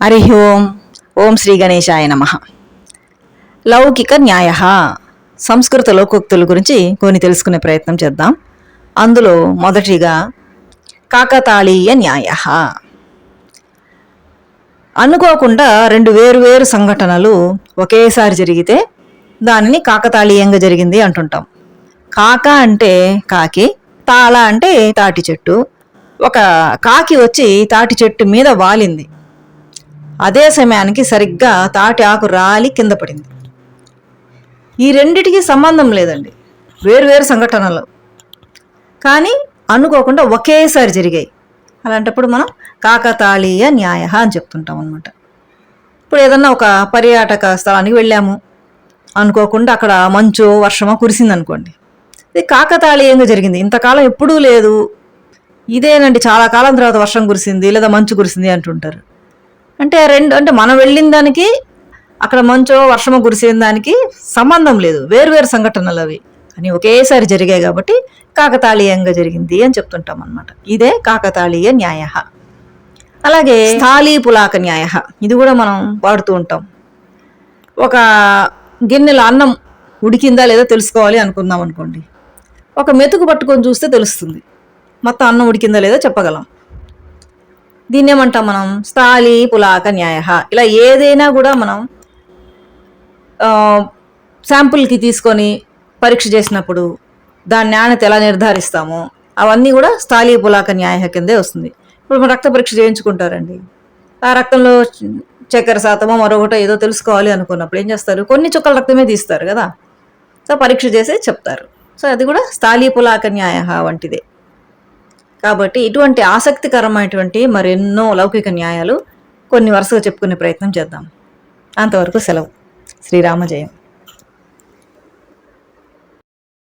హరి ఓం. ఓం శ్రీ గణేశాయ నమః. లౌకిక న్యాయ సంస్కృత లోకోక్తుల గురించి కొన్ని తెలుసుకునే ప్రయత్నం చేద్దాం. అందులో మొదటిగా కాకతాళీయ న్యాయ. అనుకోకుండా రెండు వేరు సంఘటనలు ఒకేసారి జరిగితే దానిని కాకతాళీయంగా జరిగింది అంటుంటాం. కాక అంటే కాకి, తాళ అంటే తాటి చెట్టు. ఒక కాకి వచ్చి తాటి చెట్టు మీద వాలింది. అదే సమయానికి సరిగ్గా తాటి ఆకు రాలి కింద పడింది. ఈ రెండిటికి సంబంధం లేదండి, వేరు సంఘటనలు, కానీ అనుకోకుండా ఒకేసారి జరిగాయి. అలాంటప్పుడు మనం కాకతాళీయ న్యాయ అని చెప్తుంటాం అన్నమాట. ఇప్పుడు ఏదన్నా ఒక పర్యాటక స్థలానికి వెళ్ళాము, అనుకోకుండా అక్కడ మంచు వర్షమో కురిసింది అనుకోండి. ఇది కాకతాళీయంగా జరిగింది, ఇంతకాలం ఎప్పుడూ లేదు, ఇదేనండి చాలా కాలం తర్వాత వర్షం కురిసింది లేదా మంచు కురిసింది అంటుంటారు. అంటే అంటే మనం వెళ్ళిన దానికి అక్కడ మంచో వర్షమో కురిసిన దానికి సంబంధం లేదు, వేరు సంఘటనలు అవి, అని ఒకేసారి జరిగాయి కాబట్టి కాకతాళీయంగా జరిగింది అని చెప్తుంటాం అన్నమాట. ఇదే కాకతాళీయ న్యాయ. అలాగే స్థాళీ పులాక న్యాయ, ఇది కూడా మనం వాడుతూ ఉంటాం. ఒక గిన్నెలో అన్నం ఉడికిందా లేదా తెలుసుకోవాలి అనుకుందాం అనుకోండి, ఒక మెతుకు పట్టుకొని చూస్తే తెలుస్తుంది, మొత్తం అన్నం ఉడికిందా లేదా చెప్పగలం. దీన్ని ఏమంటాం మనం? స్థాళీ పులాక న్యాయ. ఇలా ఏదైనా కూడా మనం శాంపుల్కి తీసుకొని పరీక్ష చేసినప్పుడు దాని నాణ్యత ఎలా నిర్ధారిస్తామో అవన్నీ కూడా స్థాళీ పులాక న్యాయ కిందే వస్తుంది. ఇప్పుడు మనం రక్త పరీక్ష చేయించుకుంటారండి, ఆ రక్తంలో చక్కెర శాతమో మరొకటో ఏదో తెలుసుకోవాలి అనుకున్నప్పుడు ఏం చేస్తారు? కొన్ని చుక్కల రక్తమే తీస్తారు కదా, సో పరీక్ష చేసి చెప్తారు. సో అది కూడా స్థాళీ పులాక న్యాయ వంటిదే. కాబట్టి ఇటువంటి ఆసక్తికరమైనటువంటి మరెన్నో లౌకిక న్యాయాలు కొన్ని వరుసగా చెప్పుకునే ప్రయత్నం చేద్దాం. అంతవరకు సెలవు. శ్రీరామ జయం.